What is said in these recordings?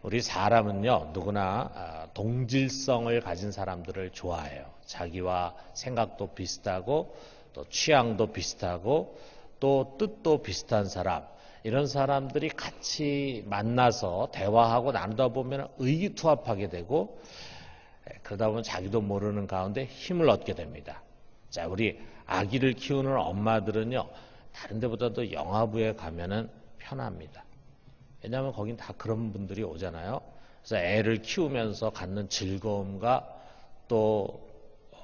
우리 사람은요, 누구나 동질성을 가진 사람들을 좋아해요. 자기와 생각도 비슷하고 또 취향도 비슷하고 또 뜻도 비슷한 사람, 이런 사람들이 같이 만나서 대화하고 나누다 보면 의기투합하게 되고, 그러다 보면 자기도 모르는 가운데 힘을 얻게 됩니다. 자, 우리 아기를 키우는 엄마들은요, 다른 데보다도 영아부에 가면은 편합니다. 왜냐하면 거긴 다 그런 분들이 오잖아요. 그래서 애를 키우면서 갖는 즐거움과 또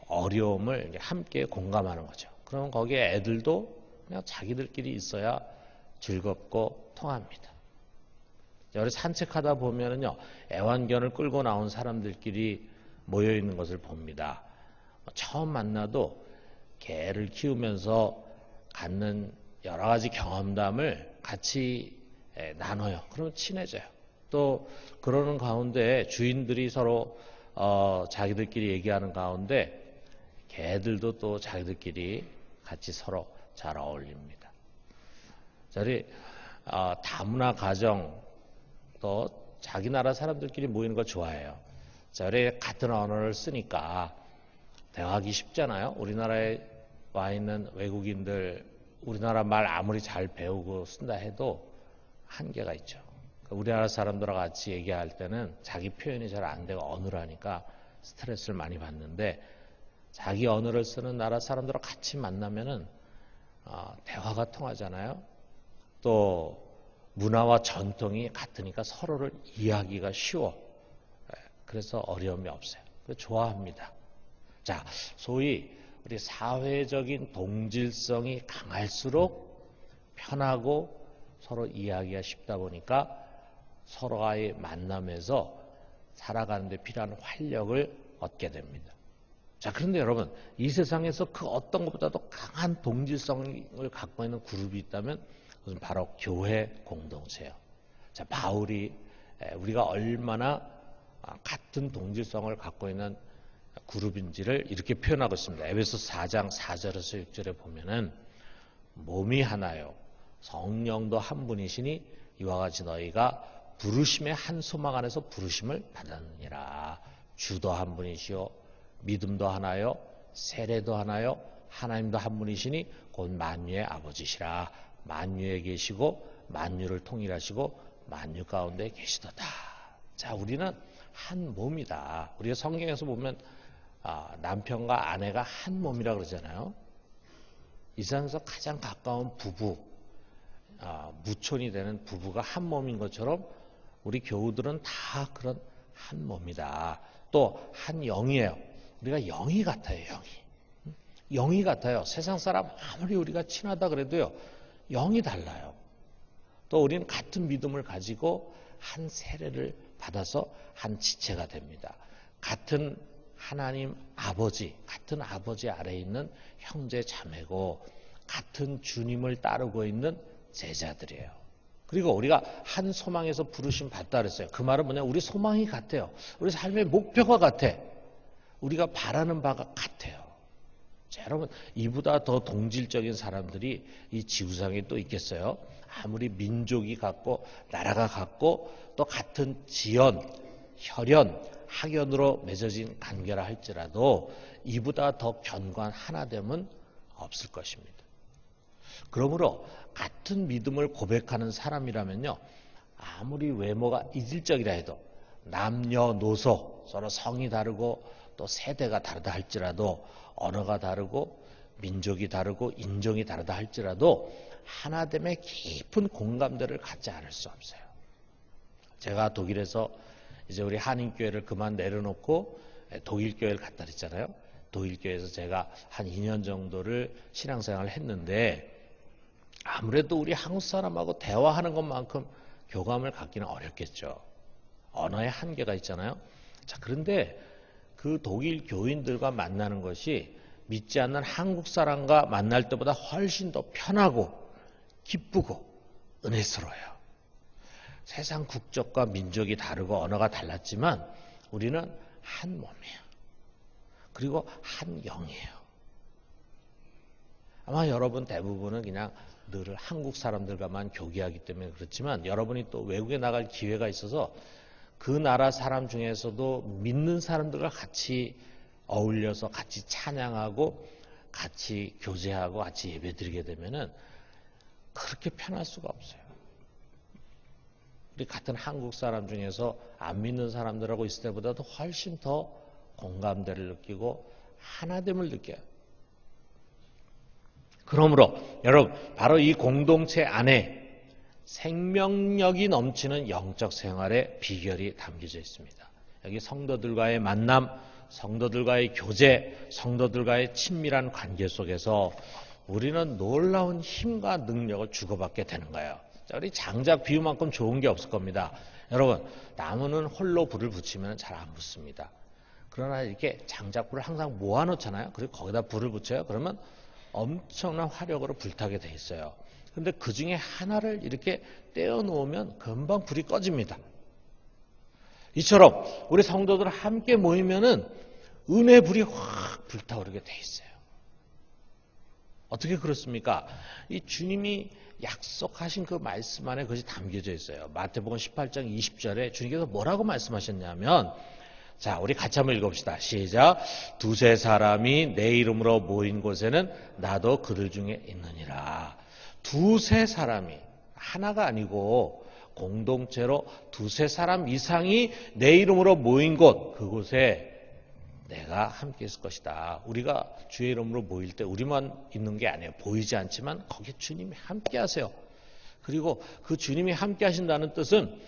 어려움을 함께 공감하는 거죠. 그러면 거기에 애들도 그냥 자기들끼리 있어야 즐겁고 통합니다. 우리 산책하다 보면은요, 애완견을 끌고 나온 사람들끼리 모여 있는 것을 봅니다. 처음 만나도 개를 키우면서 갖는 여러 가지 경험담을 같이 나눠요. 그러면 친해져요. 또 그러는 가운데 주인들이 서로 자기들끼리 얘기하는 가운데 개들도 또 자기들끼리 같이 서로 잘 어울립니다. 저희 다문화 가정 또 자기 나라 사람들끼리 모이는 거 좋아해요. 저희 같은 언어를 쓰니까 대화하기 쉽잖아요. 우리나라에 와 있는 외국인들 우리나라 말 아무리 잘 배우고 쓴다 해도 한계가 있죠. 우리나라 사람들과 같이 얘기할 때는 자기 표현이 잘 안 되고 언어를 하니까 스트레스를 많이 받는데, 자기 언어를 쓰는 나라 사람들과 같이 만나면은 대화가 통하잖아요. 또 문화와 전통이 같으니까 서로를 이해하기가 쉬워. 그래서 어려움이 없어요. 좋아합니다. 자, 소위 우리 사회적인 동질성이 강할수록 편하고 서로 이해하기가 쉽다 보니까 서로와의 만남에서 살아가는 데 필요한 활력을 얻게 됩니다. 자, 그런데 여러분, 이 세상에서 그 어떤 것보다도 강한 동질성을 갖고 있는 그룹이 있다면 그것은 바로 교회 공동체예요. 자, 바울이 우리가 얼마나 같은 동질성을 갖고 있는 그룹인지를 이렇게 표현하고 있습니다. 에베소서 4장 4절에서 6절에 보면은 몸이 하나요, 성령도 한 분이시니 이와 같이 너희가 부르심의 한 소망 안에서 부르심을 받았느니라. 주도 한 분이시요 믿음도 하나요, 세례도 하나요, 하나님도 한 분이시니 곧 만유의 아버지시라. 만유에 계시고 만유를 통일하시고 만유 가운데 계시도다. 자, 우리는 한 몸이다. 우리가 성경에서 보면 남편과 아내가 한 몸이라 그러잖아요. 이 세상에서 가장 가까운 부부, 무촌이 되는 부부가 한 몸인 것처럼 우리 교우들은 다 그런 한 몸이다. 또 한 영이에요. 우리가 영이 같아요. 영이 같아요. 세상 사람 아무리 우리가 친하다 그래도요, 영이 달라요. 또 우리는 같은 믿음을 가지고 한 세례를 받아서 한 지체가 됩니다. 같은 하나님 아버지, 같은 아버지 아래에 있는 형제 자매고 같은 주님을 따르고 있는 제자들이에요. 그리고 우리가 한 소망에서 부르심 받다 그랬어요. 그 말은 뭐냐? 우리 소망이 같아요. 우리 삶의 목표가 같아. 우리가 바라는 바가 같아요. 자, 여러분, 이보다 더 동질적인 사람들이 이 지구상에 또 있겠어요? 아무리 민족이 같고 나라가 같고 또 같은 지연, 혈연, 학연으로 맺어진 관계라 할지라도 이보다 더 견고한 하나됨은 없을 것입니다. 그러므로 같은 믿음을 고백하는 사람이라면요, 아무리 외모가 이질적이라 해도 남녀노소 서로 성이 다르고 또 세대가 다르다 할지라도 언어가 다르고 민족이 다르고 인종이 다르다 할지라도 하나됨의 깊은 공감대를 갖지 않을 수 없어요. 제가 독일에서 이제 우리 한인교회를 그만 내려놓고 독일교회를 갔다 그랬잖아요. 독일교회에서 제가 한 2년 정도를 신앙생활을 했는데 아무래도 우리 한국 사람하고 대화하는 것만큼 교감을 갖기는 어렵겠죠. 언어의 한계가 있잖아요. 자, 그런데 그 독일 교인들과 만나는 것이 믿지 않는 한국 사람과 만날 때보다 훨씬 더 편하고 기쁘고 은혜스러워요. 세상 국적과 민족이 다르고 언어가 달랐지만 우리는 한 몸이에요. 그리고 한 영이에요. 아마 여러분 대부분은 그냥 늘 한국 사람들과만 교제하기 때문에 그렇지만 여러분이 또 외국에 나갈 기회가 있어서 그 나라 사람 중에서도 믿는 사람들과 같이 어울려서 같이 찬양하고 같이 교제하고 같이 예배드리게 되면은 그렇게 편할 수가 없어요. 우리 같은 한국 사람 중에서 안 믿는 사람들하고 있을 때보다도 훨씬 더 공감대를 느끼고 하나됨을 느껴요. 그러므로 여러분 바로 이 공동체 안에 생명력이 넘치는 영적 생활의 비결이 담겨져 있습니다. 여기 성도들과의 만남, 성도들과의 교제, 성도들과의 친밀한 관계 속에서 우리는 놀라운 힘과 능력을 주고받게 되는 거예요. 자, 우리 장작 비유만큼 좋은 게 없을 겁니다. 여러분, 나무는 홀로 불을 붙이면 잘 안 붙습니다. 그러나 이렇게 장작불을 항상 모아놓잖아요. 그리고 거기다 불을 붙여요. 그러면 엄청난 화력으로 불타게 돼 있어요. 근데 그 중에 하나를 이렇게 떼어놓으면 금방 불이 꺼집니다. 이처럼 우리 성도들 함께 모이면은 은혜 불이 확 불타오르게 돼 있어요. 어떻게 그렇습니까? 이 주님이 약속하신 그 말씀 안에 그것이 담겨져 있어요. 마태복음 18장 20절에 주님께서 뭐라고 말씀하셨냐면, 자, 우리 같이 한번 읽어봅시다. 시작. 두세 사람이 내 이름으로 모인 곳에는 나도 그들 중에 있느니라. 두세 사람이, 하나가 아니고 공동체로 두세 사람 이상이 내 이름으로 모인 곳, 그곳에 내가 함께 있을 것이다. 우리가 주의 이름으로 모일 때 우리만 있는 게 아니에요. 보이지 않지만 거기에 주님이 함께 하세요. 그리고 그 주님이 함께 하신다는 뜻은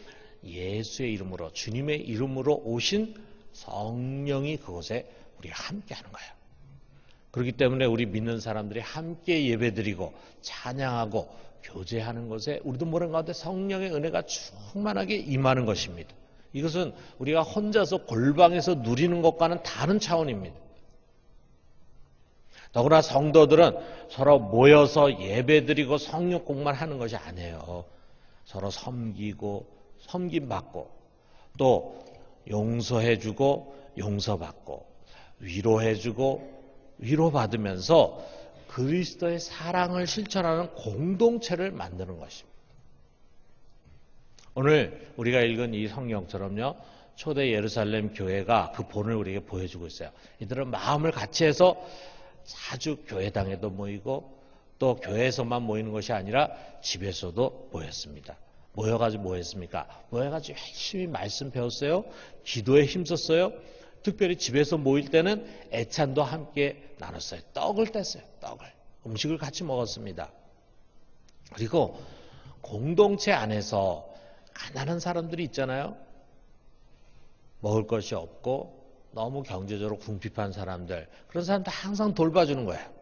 예수의 이름으로, 주님의 이름으로 오신 성령이 그곳에 우리가 함께 하는 거예요. 그렇기 때문에 우리 믿는 사람들이 함께 예배드리고 찬양하고 교제하는 것에 우리도 모르는 가운데 성령의 은혜가 충만하게 임하는 것입니다. 이것은 우리가 혼자서 골방에서 누리는 것과는 다른 차원입니다. 더구나 성도들은 서로 모여서 예배드리고 성령 공부만 하는 것이 아니에요. 서로 섬기고 섬김받고 또 용서해주고 용서받고 위로해주고 위로받으면서 그리스도의 사랑을 실천하는 공동체를 만드는 것입니다. 오늘 우리가 읽은 이 성경처럼요, 초대 예루살렘 교회가 그 본을 우리에게 보여주고 있어요. 이들은 마음을 같이 해서 자주 교회당에도 모이고 또 교회에서만 모이는 것이 아니라 집에서도 모였습니다. 모여가지고 뭐 했습니까? 모여가지고 열심히 말씀 배웠어요. 기도에 힘썼어요. 특별히 집에서 모일 때는 애찬도 함께 나눴어요. 떡을 뗐어요. 떡을. 음식을 같이 먹었습니다. 그리고 공동체 안에서 가난한 사람들이 있잖아요. 먹을 것이 없고 너무 경제적으로 궁핍한 사람들. 그런 사람들 항상 돌봐주는 거예요.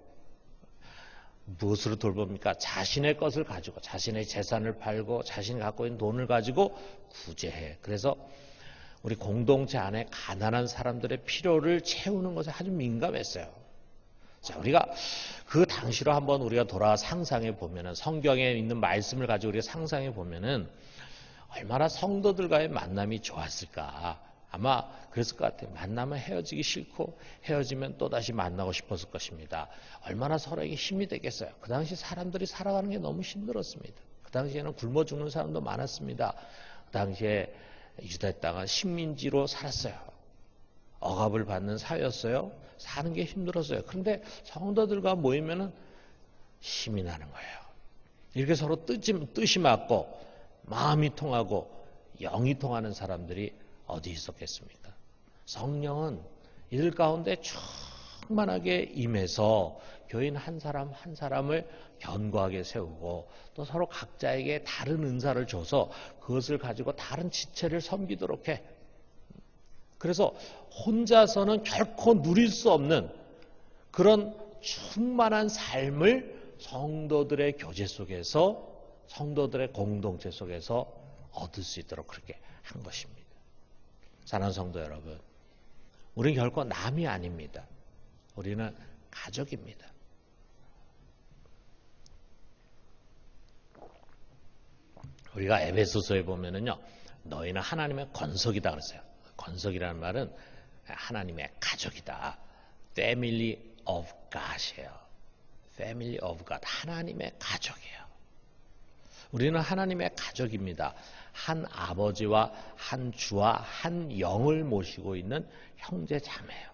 무엇으로 돌봅니까? 자신의 것을 가지고 자신의 재산을 팔고 자신이 갖고 있는 돈을 가지고 구제해. 그래서 우리 공동체 안에 가난한 사람들의 필요를 채우는 것에 아주 민감했어요. 자, 우리가 그 당시로 한번 우리가 돌아 상상해 보면은 성경에 있는 말씀을 가지고 우리가 상상해 보면은 얼마나 성도들과의 만남이 좋았을까. 아마 그랬을 것 같아요. 만나면 헤어지기 싫고 헤어지면 또다시 만나고 싶었을 것입니다. 얼마나 서로에게 힘이 되겠어요. 그 당시 사람들이 살아가는 게 너무 힘들었습니다. 그 당시에는 굶어 죽는 사람도 많았습니다. 그 당시에 유다 땅은 식민지로 살았어요. 억압을 받는 사회였어요. 사는 게 힘들었어요. 그런데 성도들과 모이면은 힘이 나는 거예요. 이렇게 서로 뜻이 맞고 마음이 통하고 영이 통하는 사람들이 어디 있었겠습니까? 성령은 이들 가운데 충만하게 임해서 교인 한 사람 한 사람을 견고하게 세우고 또 서로 각자에게 다른 은사를 줘서 그것을 가지고 다른 지체를 섬기도록 해. 그래서 혼자서는 결코 누릴 수 없는 그런 충만한 삶을 성도들의 교제 속에서 성도들의 공동체 속에서 얻을 수 있도록 그렇게 한 것입니다. 사랑하는 성도 여러분, 우리는 결코 남이 아닙니다. 우리는 가족입니다. 우리가 에베소서에 보면은요, 너희는 하나님의 권속이다 그랬어요. 권속이라는 말은 하나님의 가족이다. Family of God이에요. Family of God. 하나님의 가족이에요. 우리는 하나님의 가족입니다. 한 아버지와 한 주와 한 영을 모시고 있는 형제 자매예요.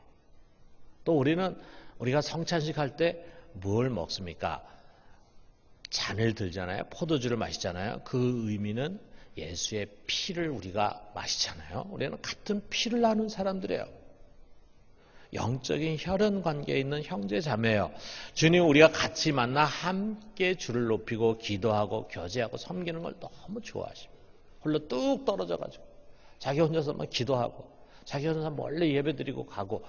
또 우리가 성찬식 할 때 뭘 먹습니까? 잔을 들잖아요. 포도주를 마시잖아요. 그 의미는 예수의 피를 우리가 마시잖아요. 우리는 같은 피를 나눈 사람들이에요. 영적인 혈연 관계에 있는 형제 자매예요. 주님, 우리가 같이 만나 함께 주를 높이고 기도하고 교제하고 섬기는 걸 너무 좋아하십니다. 홀로 뚝 떨어져가지고 자기 혼자서만 기도하고 자기 혼자서 멀리 예배드리고 가고,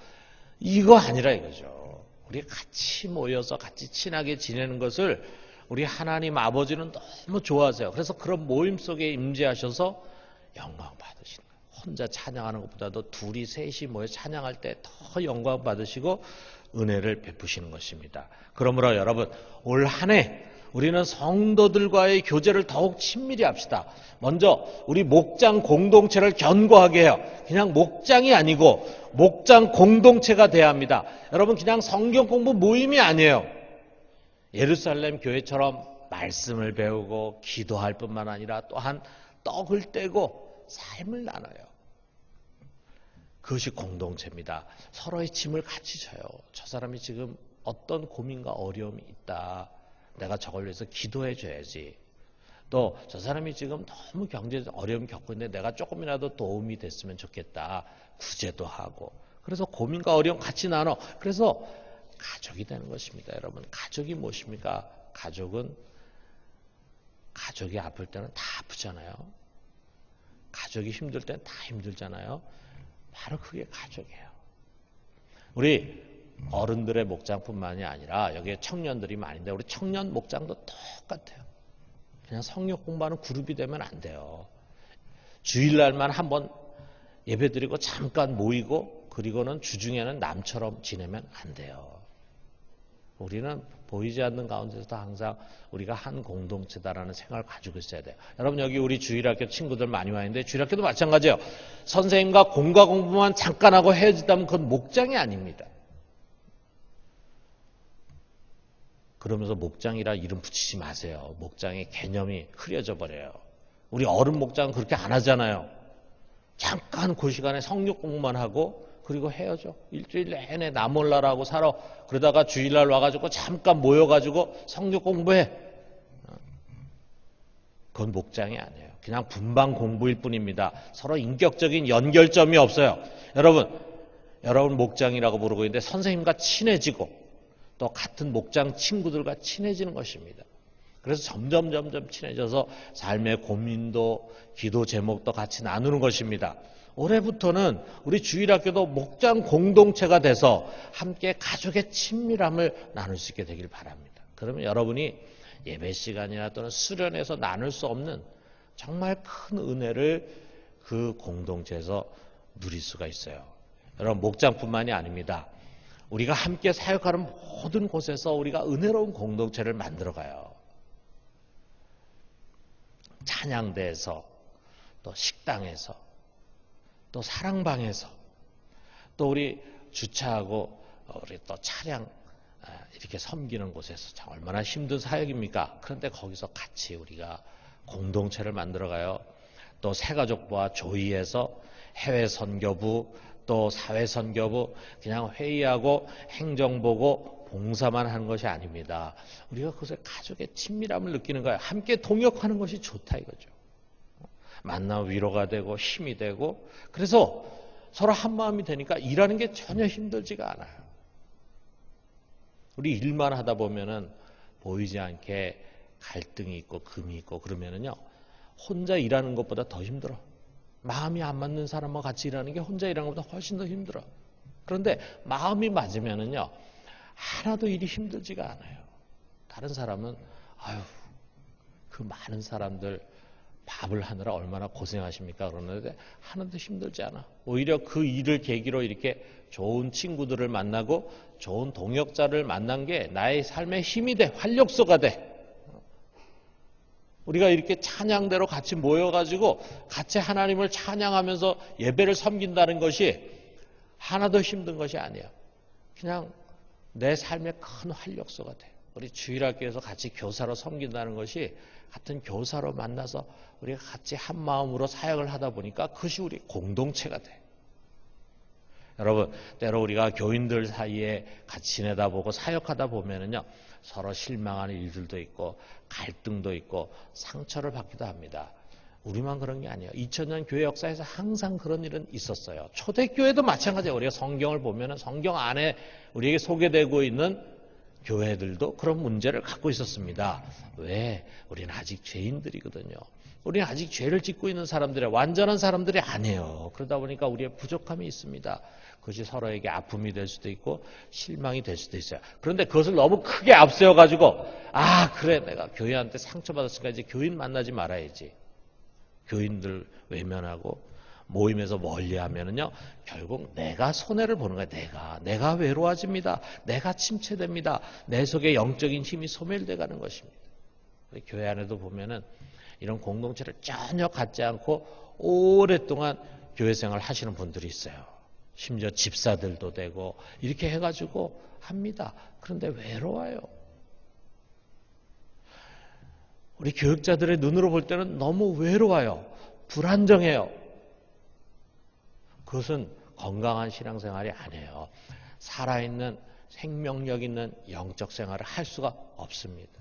이거 아니라 이거죠. 우리 같이 모여서 같이 친하게 지내는 것을 우리 하나님 아버지는 너무 좋아하세요. 그래서 그런 모임 속에 임재하셔서 영광 받으시는 거예요. 혼자 찬양하는 것보다도 둘이 셋이 모여 찬양할 때 더 영광 받으시고 은혜를 베푸시는 것입니다. 그러므로 여러분, 올 한 해 우리는 성도들과의 교제를 더욱 친밀히 합시다. 먼저 우리 목장 공동체를 견고하게 해요. 그냥 목장이 아니고 목장 공동체가 돼야 합니다. 여러분, 그냥 성경 공부 모임이 아니에요. 예루살렘 교회처럼 말씀을 배우고 기도할 뿐만 아니라 또한 떡을 떼고 삶을 나눠요. 그것이 공동체입니다. 서로의 짐을 같이 져요. 저 사람이 지금 어떤 고민과 어려움이 있다. 내가 저걸 위해서 기도해 줘야지. 또 저 사람이 지금 너무 경제 어려움 겪고 있는데 내가 조금이라도 도움이 됐으면 좋겠다. 구제도 하고. 그래서 고민과 어려움 같이 나눠. 그래서 가족이 되는 것입니다. 여러분, 가족이 무엇입니까? 가족이 아플 때는 다 아프잖아요. 가족이 힘들 때는 다 힘들잖아요. 바로 그게 가족이에요. 우리 어른들의 목장뿐만이 아니라 여기에 청년들이 많은데 우리 청년 목장도 똑같아요. 그냥 성역 공부하는 그룹이 되면 안 돼요. 주일날만 한번 예배드리고 잠깐 모이고 그리고는 주중에는 남처럼 지내면 안 돼요. 우리는 보이지 않는 가운데서도 항상 우리가 한 공동체다라는 생각을 가지고 있어야 돼요. 여러분, 여기 우리 주일학교 친구들 많이 와 있는데 주일학교도 마찬가지예요. 선생님과 공과 공부만 잠깐 하고 헤어지다면 그건 목장이 아닙니다. 그러면서 목장이라 이름 붙이지 마세요. 목장의 개념이 흐려져 버려요. 우리 어른 목장은 그렇게 안 하잖아요. 잠깐 그 시간에 성역 공부만 하고 그리고 헤어져. 일주일 내내 나 몰라라고 살아. 그러다가 주일날 와가지고 잠깐 모여가지고 성역 공부해. 그건 목장이 아니에요. 그냥 분방 공부일 뿐입니다. 서로 인격적인 연결점이 없어요. 여러분 목장이라고 부르고 있는데 선생님과 친해지고 또 같은 목장 친구들과 친해지는 것입니다. 그래서 점점 친해져서 삶의 고민도 기도 제목도 같이 나누는 것입니다. 올해부터는 우리 주일학교도 목장 공동체가 돼서 함께 가족의 친밀함을 나눌 수 있게 되길 바랍니다. 그러면 여러분이 예배 시간이나 또는 수련회에서 나눌 수 없는 정말 큰 은혜를 그 공동체에서 누릴 수가 있어요. 여러분, 목장뿐만이 아닙니다. 우리가 함께 사역하는 모든 곳에서 우리가 은혜로운 공동체를 만들어가요. 찬양대에서, 또 식당에서, 또 사랑방에서, 또 우리 주차하고 우리 또 차량 이렇게 섬기는 곳에서 참 얼마나 힘든 사역입니까? 그런데 거기서 같이 우리가 공동체를 만들어가요. 또 새가족부와 조의해서 해외 선교부, 또 사회 선교부, 그냥 회의하고 행정 보고 봉사만 하는 것이 아닙니다. 우리가 그것에 가족의 친밀함을 느끼는 거예요. 함께 동역하는 것이 좋다 이거죠. 만나면 위로가 되고 힘이 되고, 그래서 서로 한마음이 되니까 일하는 게 전혀 힘들지가 않아요. 우리 일만 하다 보면은 보이지 않게 갈등이 있고 금이 있고 그러면은요, 혼자 일하는 것보다 더 힘들어. 마음이 안 맞는 사람과 같이 일하는 게 혼자 일하는 것보다 훨씬 더 힘들어. 그런데 마음이 맞으면은요, 하나도 일이 힘들지가 않아요. 다른 사람은 그 많은 사람들 밥을 하느라 얼마나 고생하십니까? 그러는데 하나도 힘들지 않아. 오히려 그 일을 계기로 이렇게 좋은 친구들을 만나고 좋은 동역자를 만난 게 나의 삶에 힘이 돼. 활력소가 돼. 우리가 이렇게 찬양대로 같이 모여가지고 같이 하나님을 찬양하면서 예배를 섬긴다는 것이 하나도 힘든 것이 아니야. 그냥 내 삶에 큰 활력소가 돼. 우리 주일학교에서 같이 교사로 섬긴다는 것이 같은 교사로 만나서 우리가 같이 한 마음으로 사역을 하다 보니까 그것이 우리 공동체가 돼. 여러분, 때로 우리가 교인들 사이에 같이 지내다 보고 사역하다 보면은요, 서로 실망하는 일들도 있고, 갈등도 있고, 상처를 받기도 합니다. 우리만 그런 게 아니에요. 2000년 교회 역사에서 항상 그런 일은 있었어요. 초대교회도 마찬가지예요. 우리가 성경을 보면은 성경 안에 우리에게 소개되고 있는 교회들도 그런 문제를 갖고 있었습니다. 왜? 우리는 아직 죄인들이거든요. 우리는 아직 죄를 짓고 있는 사람들이에요. 완전한 사람들이 아니에요. 그러다 보니까 우리의 부족함이 있습니다. 그것이 서로에게 아픔이 될 수도 있고 실망이 될 수도 있어요. 그런데 그것을 너무 크게 앞세워가지고 그래 내가 교회한테 상처받았으니까 이제 교인 만나지 말아야지. 교인들 외면하고 모임에서 멀리하면은요 결국 내가 손해를 보는 거예요. 내가 외로워집니다. 내가 침체됩니다. 내 속에 영적인 힘이 소멸돼 가는 것입니다. 교회 안에도 보면은 이런 공동체를 전혀 갖지 않고 오랫동안 교회 생활을 하시는 분들이 있어요. 심지어 집사들도 되고 이렇게 해가지고 합니다. 그런데 외로워요. 우리 교육자들의 눈으로 볼 때는 너무 외로워요. 불안정해요. 그것은 건강한 신앙생활이 아니에요. 살아있는 생명력 있는 영적 생활을 할 수가 없습니다.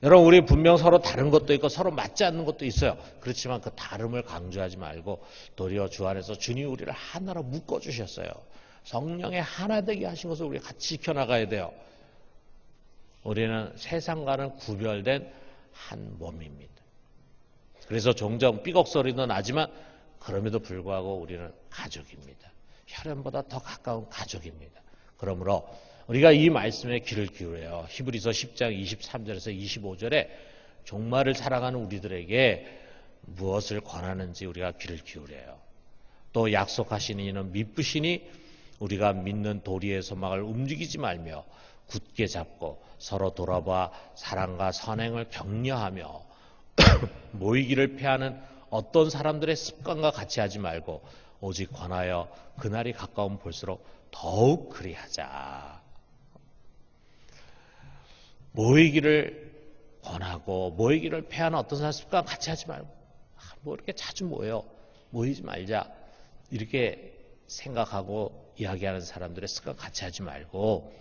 여러분, 우리 분명 서로 다른 것도 있고 서로 맞지 않는 것도 있어요. 그렇지만 그 다름을 강조하지 말고 도리어 주 안에서 주님이 우리를 하나로 묶어주셨어요. 성령의 하나 되게 하신 것을 우리가 같이 지켜나가야 돼요. 우리는 세상과는 구별된 한 몸입니다. 그래서 종종 삐걱 소리도 나지만 그럼에도 불구하고 우리는 가족입니다. 혈연보다 더 가까운 가족입니다. 그러므로 우리가 이 말씀에 귀를 기울여요. 히브리서 10장 23절에서 25절에 종말을 살아가는 우리들에게 무엇을 권하는지 우리가 귀를 기울여요. 또 약속하신 이는 미쁘시니 우리가 믿는 도리의 소망을 움직이지 말며 굳게 잡고 서로 돌아봐 사랑과 선행을 격려하며 모이기를 피하는 어떤 사람들의 습관과 같이 하지 말고 오직 권하여 그날이 가까우면 볼수록 더욱 그리하자. 모이기를 권하고 모이기를 피하는 어떤 사람 습관 같이 하지 말고 뭐 이렇게 자주 모이지 말자 이렇게 생각하고 이야기하는 사람들의 습관 같이 하지 말고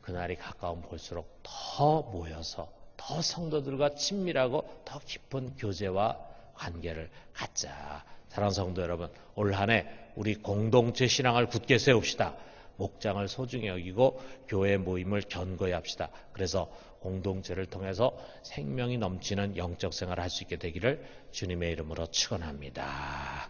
그날이 가까우면 볼수록 더 모여서 더 성도들과 친밀하고 더 깊은 교제와 관계를 갖자. 사랑하는 성도 여러분, 올 한 해 우리 공동체 신앙을 굳게 세웁시다. 목장을 소중히 여기고 교회 모임을 견고히 합시다. 그래서 공동체를 통해서 생명이 넘치는 영적 생활을 할 수 있게 되기를 주님의 이름으로 축원합니다.